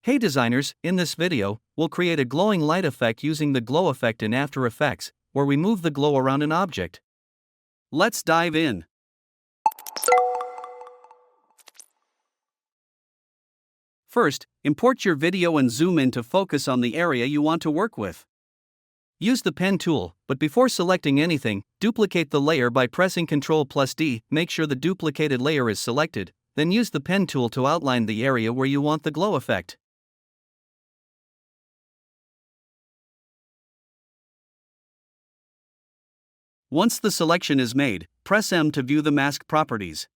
Hey designers, in this video, we'll create a glowing light effect using the glow effect in After Effects, where we move the glow around an object. Let's dive in. First, import your video and zoom in to focus on the area you want to work with. Use the pen tool, but before selecting anything, duplicate the layer by pressing Ctrl+D, make sure the duplicated layer is selected, then use the pen tool to outline the area where you want the glow effect. Once the selection is made, press M to view the mask properties.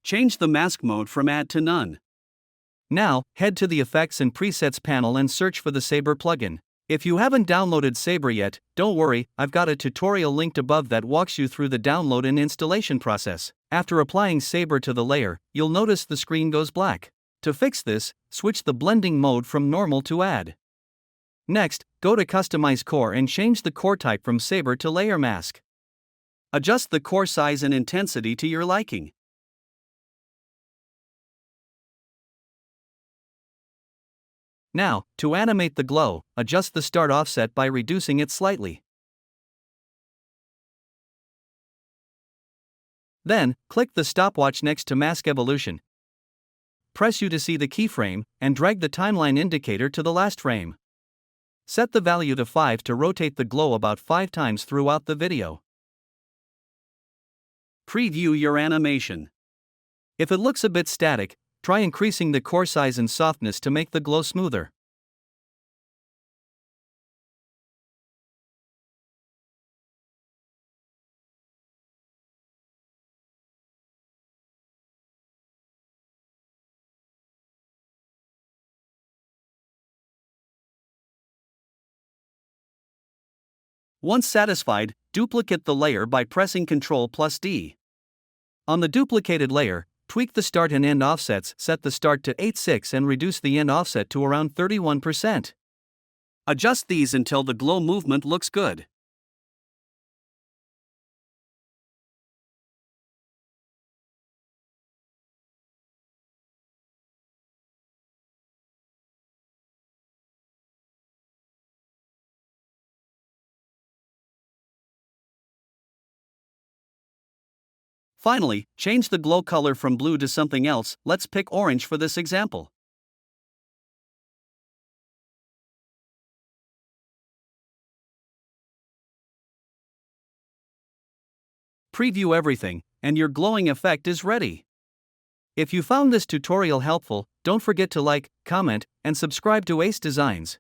Change the mask mode from Add to None. Now, head to the Effects and Presets panel and search for the Saber plugin. If you haven't downloaded Saber yet, don't worry, I've got a tutorial linked above that walks you through the download and installation process. After applying Saber to the layer, you'll notice the screen goes black. To fix this, switch the blending mode from Normal to Add. Next, go to Customize Core and change the core type from Saber to Layer Mask. Adjust the core size and intensity to your liking. Now, to animate the glow, adjust the start offset by reducing it slightly. Then, click the stopwatch next to Mask Evolution. Press U to see the keyframe, and drag the timeline indicator to the last frame. Set the value to 5 to rotate the glow about 5 times throughout the video. Preview your animation. If it looks a bit static, try increasing the core size and softness to make the glow smoother. Once satisfied, duplicate the layer by pressing Ctrl+D. On the duplicated layer, tweak the start and end offsets, set the start to 8.6 and reduce the end offset to around 31%. Adjust these until the glow movement looks good. Finally, change the glow color from blue to something else. Let's pick orange for this example. Preview everything, and your glowing effect is ready. If you found this tutorial helpful, don't forget to like, comment, and subscribe to Ace Designs.